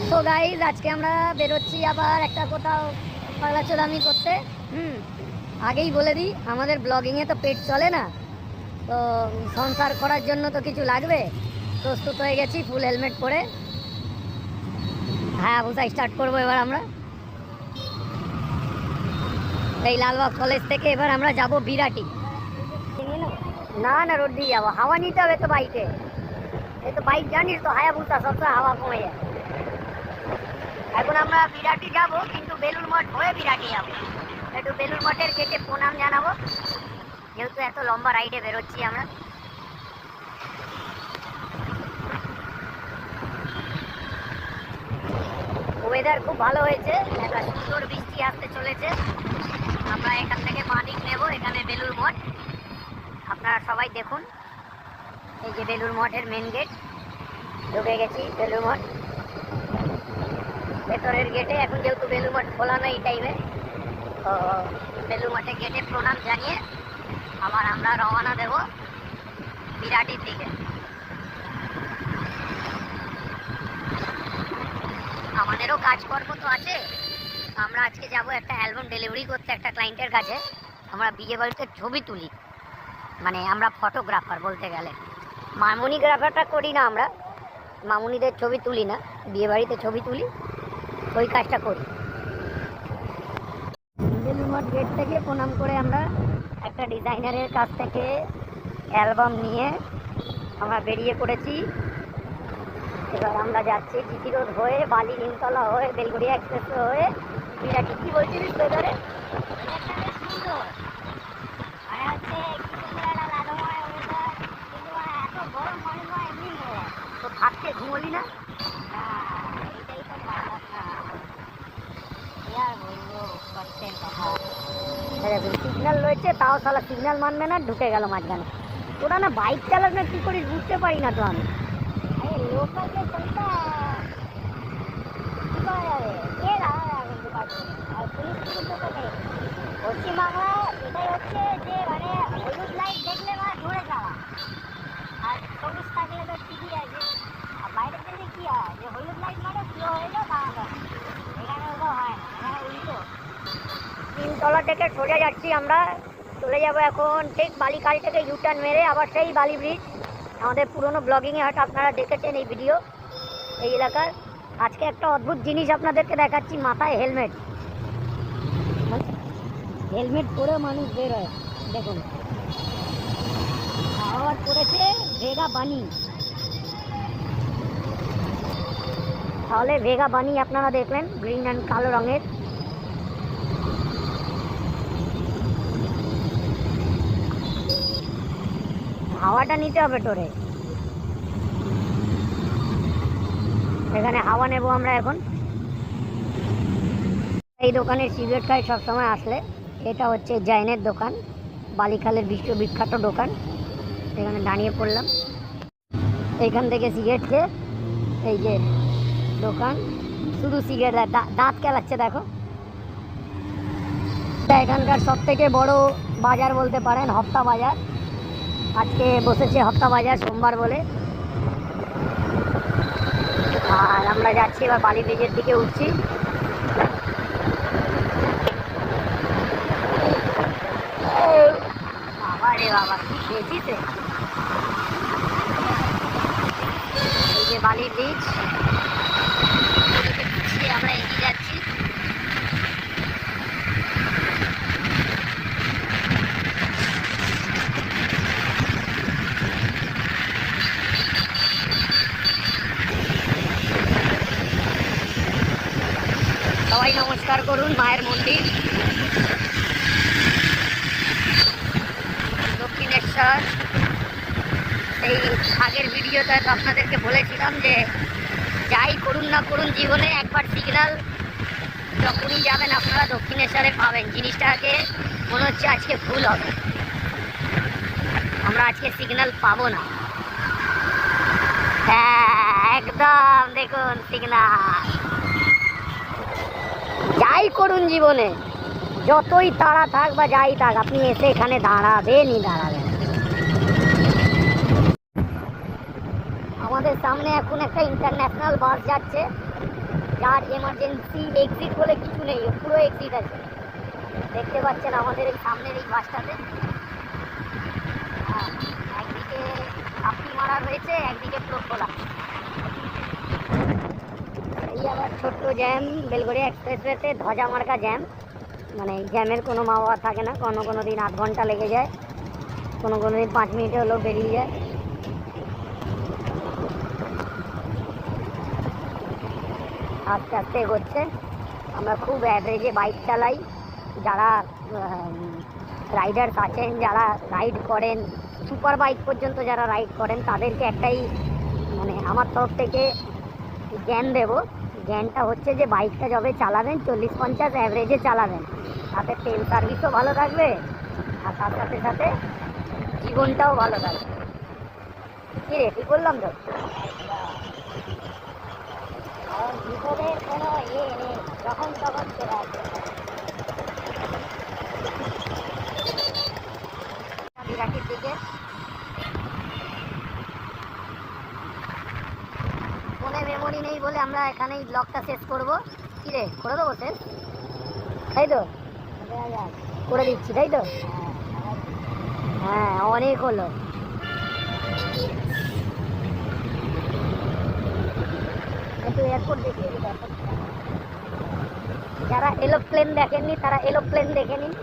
তো গাইজ আজকে আমরা বেরোচ্ছি আবার একটা কোথাও পাগলাচোদামি করতে। আগেই বলে দিই, আমাদের ব্লগিংয়ে তো পেট চলে না, তো সংসার করার জন্য তো কিছু লাগবে। প্রস্তুত হয়ে গেছি ফুল হেলমেট পরে। হ্যাঁ বুঝা স্টার্ট করবো এবার আমরা এই লালবাগ কলেজ থেকে। এবার আমরা যাব বিরাটি। না না রোড দিয়ে যাবো, হাওয়া নিতে হবে তো বাইকে। এই তো বাইক জানিস তো, হায়াবুসা সবসময় হাওয়া কমে যায়। এখন আমরা বিরাটি যাব, কিন্তু বেলুর মঠ হয়ে বিরাটি যাবো। একটু বেলুর মঠের গেটে প্রণাম জানাবো, যেহেতু এত লম্বা রাইডে বেরোচ্ছি আমরা। ওয়েদার খুব ভালো হয়েছে, একটা সুন্দর বৃষ্টি আসতে চলেছে। আমরা এখান থেকে বাঁদিক নেব, এখানে বেলুর মঠ। আপনারা সবাই দেখুন, এই যে বেলুর মঠের মেন গেট, ঢুকে গেছি বেলুর মঠ ভেতরের গেটে। এখন যেহেতু বেলুর মঠ খোলা না এই টাইমে, তো বেলুর মঠের গেটে প্রণাম জানিয়ে আবার আমরা রওনা দেব বিরাটির দিকে। আমাদেরও কাজকর্ম তো আছে। আমরা আজকে যাব একটা অ্যালবাম ডেলিভারি করতে একটা ক্লায়েন্টের কাছে। আমরা বিয়ে বাড়িতে ছবি তুলি, মানে আমরা ফটোগ্রাফার বলতে গেলে। মামুনিগ্রাফারটা করি না, আমরা মামুনিদের ছবি তুলি না, বিয়ে বাড়িতে ছবি তুলি, ওই কাজটা করি। বেলুর মঠ গেট থেকে প্রণাম করে আমরা একটা ডিজাইনারের কাছ থেকে অ্যালবাম নিয়ে আমরা বেরিয়ে পড়েছি। এবার আমরা যাচ্ছি জিটি রোড হয়ে, বালি নিমতলা হয়ে, বেলগড়িয়া এক্সপ্রেস হয়ে বিরাটি। কি বলছিলিস ওয়েদারে? তো থাকতে ঘুমলি না? সিগন্যাল রয়েছে, তাও সালা সিগন্যাল মানবে না, ঢুকে গেল মাঝখানে। তোরা না বাইক চালাস না কি করিস বুঝতে পারি না তো আমি। পশ্চিমবাংলায় এটাই হচ্ছে যে মানে হলুদ লাইট দেখলে মানে ধরে যাওয়া, আর সবুজ থাকলে তো ঠিকই আছে। আর বাইরের দিকে কি হয় যে হলুদ লাইট মানে স্লো হয়ে যাও দাঁড়ানো, এখানে ওটা হয় না, এখানে উল্টো। তিনতলা থেকে সোজা যাচ্ছি আমরা, চলে যাব এখন ঠিক বালিখাল থেকে ইউটার্ন মেরে আবার সেই বালি ব্রিজ। আমাদের পুরনো ব্লগিংয়ে হয়তো আপনারা দেখেছেন এই ভিডিও এই এলাকার। আজকে একটা অদ্ভুত জিনিস আপনাদেরকে দেখাচ্ছি, মাথায় হেলমেট। হেলমেট পরে মানুষ বের হয়, দেখুন। আবার পড়েছে ভেগা বানি, তাহলে ভেগা বানি আপনারা দেখলেন গ্রিন অ্যান্ড কালো রঙের। হাওয়াটা নিতে হবে টোরে, এখানে হাওয়া নেব আমরা এখন। এই দোকানের সিগারেট খাই সবসময় আসলে। এটা হচ্ছে জৈনের দোকান, বালিখালের বিশ্ববিখ্যাত দোকান। এখানে দাঁড়িয়ে পড়লাম, এইখান থেকে সিগারেট খেয়ে, এই যে দোকান, শুধু সিগারেট, দাঁত কেলাচ্ছে দেখো। এখানকার সব থেকে বড় বাজার বলতে পারেন, হপ্তা বাজার। আজকে বসেছে হপ্তা বাজার সোমবার বলে। আর আমরা যাচ্ছি এবার বালি ব্রিজের দিকে উঠছি। বাবা রে বাবা, কি খেয়েছিস? এই যে বালি ব্রিজ, আমরা এগিয়ে যাচ্ছি। সবাই নমস্কার করুন, মায়ের মন্দির দক্ষিণেশ্বর। এই আগের ভিডিওতে তো আপনাদেরকে বলেছিলাম যে যাই করুন না করুন জীবনে একবার সিগন্যাল যখনই যাবেন আপনারা দক্ষিণেশ্বরে পাবেন। জিনিসটাকে মনে হচ্ছে আজকে ভুল হবে, আমরা আজকে সিগন্যাল পাবো না। হ্যাঁ একদম, দেখুন সিগন্যাল। যাই করুন জীবনে, যতই তাড়া থাক বা যাই থাক, আপনি এসে এখানে দাঁড়াবেনই দাঁড়াবেন। আমাদের সামনে এখন একটা ইন্টারন্যাশনাল বাস যাচ্ছে, যার এমার্জেন্সি এক্সিট বলে কিছু নেই, পুরো এক্সিট আছে। দেখতে পাচ্ছেন আমাদের এই সামনের এই বাসটাতে, হ্যাঁ, একদিকে আপনি মারা রয়েছে, একদিকে পুরো খোলা। এই আবার ছোট্ট জ্যাম, বেলগড়িয়া এক্সপ্রেসওয়েতে ধ্বজা মার্কা জ্যাম, মানে জ্যামের কোনো মাওয়া থাকে না, কোনো কোনো দিন 8 ঘন্টা লেগে যায়, কোনো কোনো দিন 5 মিনিটে হলেও বেরিয়ে যায়। আস্তে আস্তে এগোচ্ছে। আমরা খুব অ্যাভারেজে বাইক চালাই। যারা রাইডার্স আছেন, যারা রাইড করেন, সুপার বাইক পর্যন্ত যারা রাইড করেন, তাদেরকে একটাই মানে আমার তরফ থেকে জ্ঞান দেব। জ্ঞানটা হচ্ছে যে বাইকটা যবে চালাবেন 40-50 অ্যাভারেজে চালাবেন, তাতে তেল সার্ভিসও ভালো থাকবে আর তার সাথে সাথে জীবনটাও ভালো থাকবে। কী রে, ঠিক বললাম তো? কারণ বিপদের কোনো ইয়ে নেই, যখন তখন চলে আসবে। বিরাটির দিকে ফোনে মেমোরি নেই বলে আমরা এখানেই ব্লগটা শেষ করবো। কী রে, করে দেবো শেষ, তাই তো? করে দিচ্ছি, তাই তো? হ্যাঁ, অনেক হলো। একটু এয়ারপোর্ট দেখিয়ে দিই। যারা এরোপ্লেন দেখেননি তারা এরোপ্লেন দেখে নিন।